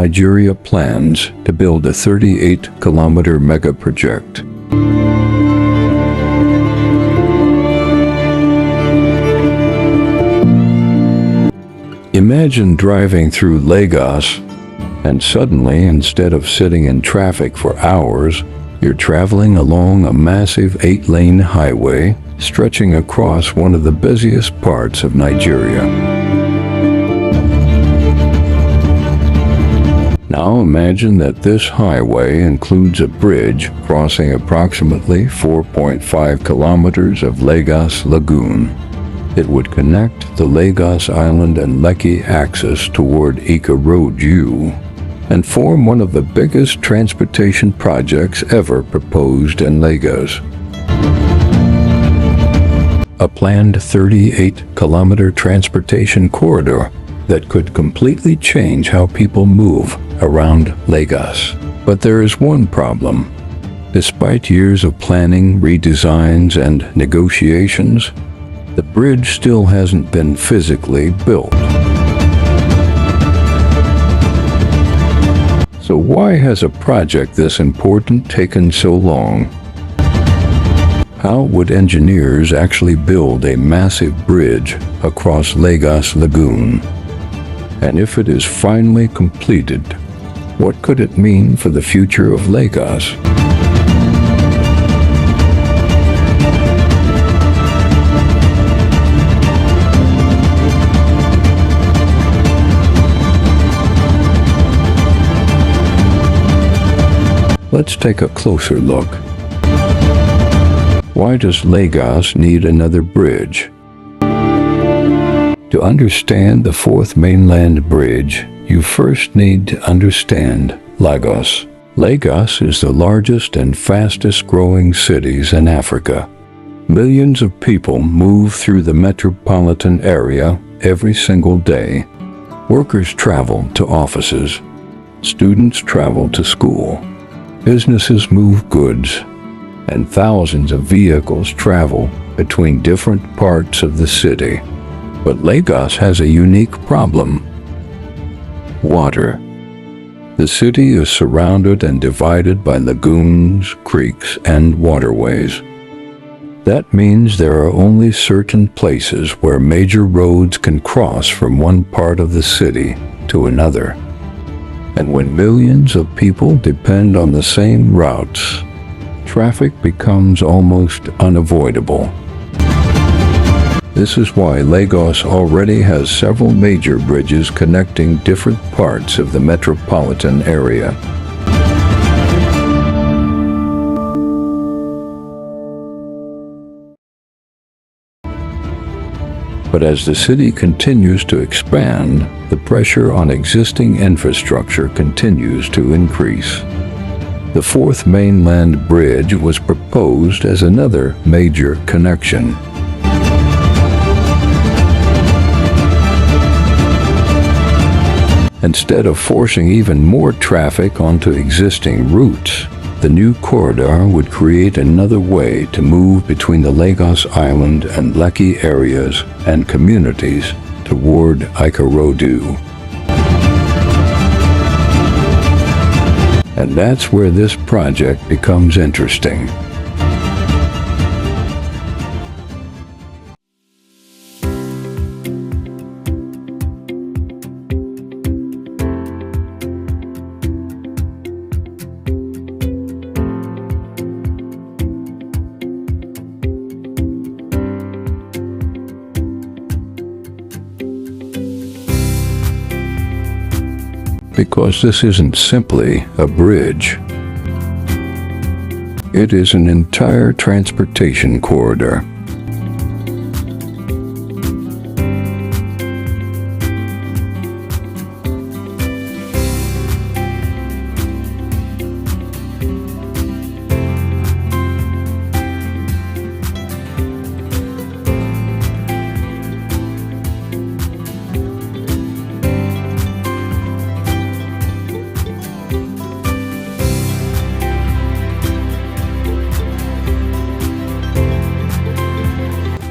Nigeria plans to build a 38-kilometer megaproject. Imagine driving through Lagos, and suddenly, instead of sitting in traffic for hours, you're traveling along a massive 8-lane highway stretching across one of the busiest parts of Nigeria. Now imagine that this highway includes a bridge crossing approximately 4.5 kilometers of Lagos Lagoon. It would connect the Lagos Island and Lekki axis toward Ikorodu and form one of the biggest transportation projects ever proposed in Lagos. A planned 38-kilometer transportation corridor that could completely change how people move around Lagos. But there is one problem. Despite years of planning, redesigns, and negotiations, the bridge still hasn't been physically built. So why has a project this important taken so long? How would engineers actually build a massive bridge across Lagos Lagoon? And if it is finally completed, what could it mean for the future of Lagos? Let's take a closer look. Why does Lagos need another bridge? To understand the Fourth Mainland Bridge, you first need to understand Lagos. Lagos is the largest and fastest growing cities in Africa. Millions of people move through the metropolitan area every single day. Workers travel to offices. Students travel to school. Businesses move goods, and thousands of vehicles travel between different parts of the city. But Lagos has a unique problem: water. The city is surrounded and divided by lagoons, creeks, and waterways. That means there are only certain places where major roads can cross from one part of the city to another. And when millions of people depend on the same routes, traffic becomes almost unavoidable. This is why Lagos already has several major bridges connecting different parts of the metropolitan area. But as the city continues to expand, the pressure on existing infrastructure continues to increase. The Fourth Mainland Bridge was proposed as another major connection. Instead of forcing even more traffic onto existing routes, the new corridor would create another way to move between the Lagos Island and Lekki areas and communities toward Ikorodu. And that's where this project becomes interesting. Because this isn't simply a bridge. It is an entire transportation corridor.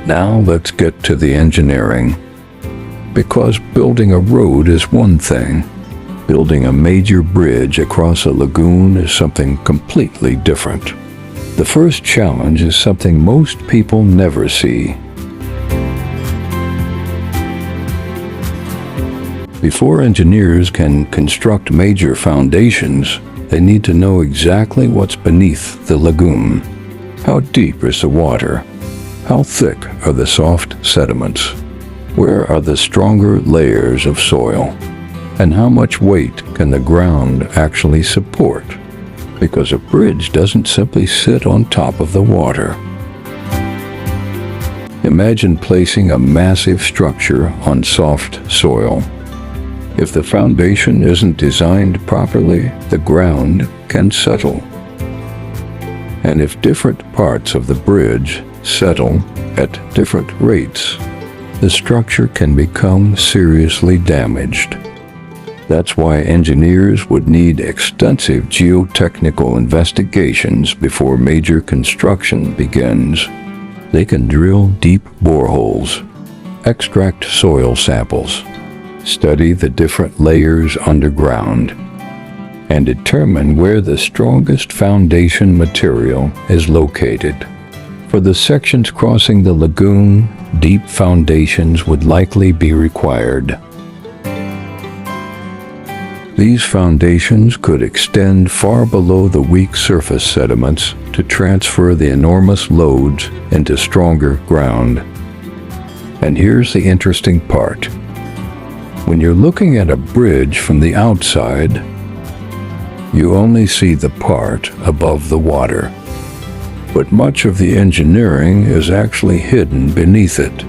Now let's get to the engineering. Because building a road is one thing, Building a major bridge across a lagoon is something completely different. The first challenge is something most people never see. Before engineers can construct major foundations, they need to know exactly what's beneath the lagoon. How deep is the water? How thick are the soft sediments? Where are the stronger layers of soil? And how much weight can the ground actually support? Because a bridge doesn't simply sit on top of the water. Imagine placing a massive structure on soft soil. If the foundation isn't designed properly, the ground can settle. And if different parts of the bridge settle at different rates, the structure can become seriously damaged. That's why engineers would need extensive geotechnical investigations before major construction begins. They can drill deep boreholes, extract soil samples, study the different layers underground, and determine where the strongest foundation material is located. For the sections crossing the lagoon, deep foundations would likely be required. These foundations could extend far below the weak surface sediments to transfer the enormous loads into stronger ground. And here's the interesting part. When you're looking at a bridge from the outside, you only see the part above the water. But much of the engineering is actually hidden beneath it.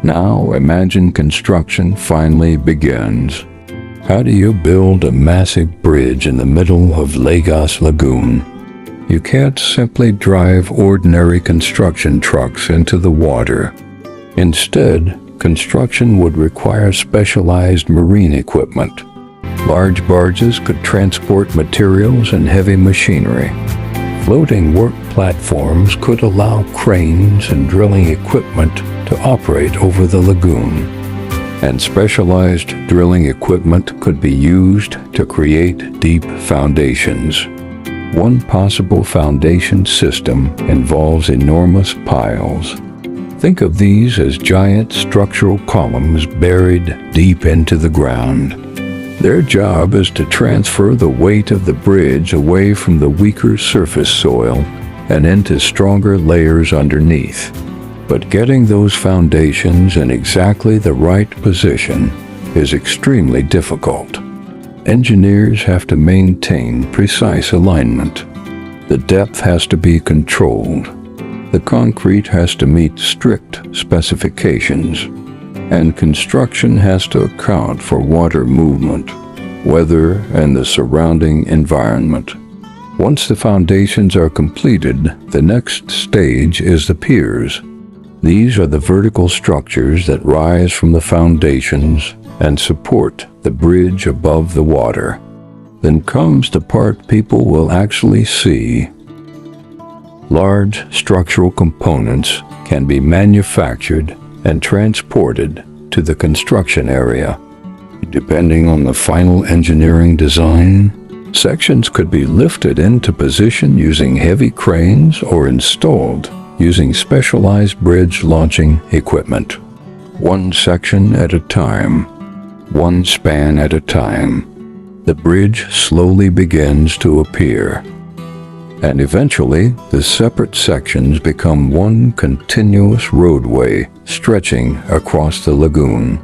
Now imagine construction finally begins. How do you build a massive bridge in the middle of Lagos Lagoon? You can't simply drive ordinary construction trucks into the water. Instead, construction would require specialized marine equipment. Large barges could transport materials and heavy machinery. Floating work platforms could allow cranes and drilling equipment to operate over the lagoon. And specialized drilling equipment could be used to create deep foundations. One possible foundation system involves enormous piles. Think of these as giant structural columns buried deep into the ground. Their job is to transfer the weight of the bridge away from the weaker surface soil and into stronger layers underneath. But getting those foundations in exactly the right position is extremely difficult. Engineers have to maintain precise alignment. The depth has to be controlled. The concrete has to meet strict specifications. And construction has to account for water movement, weather, and the surrounding environment. Once the foundations are completed, the next stage is the piers. These are the vertical structures that rise from the foundations and support the bridge above the water. Then comes the part people will actually see. Large structural components can be manufactured and transported to the construction area. Depending on the final engineering design, sections could be lifted into position using heavy cranes or installed using specialized bridge launching equipment. One section at a time, one span at a time, the bridge slowly begins to appear. And eventually, the separate sections become one continuous roadway stretching across the lagoon.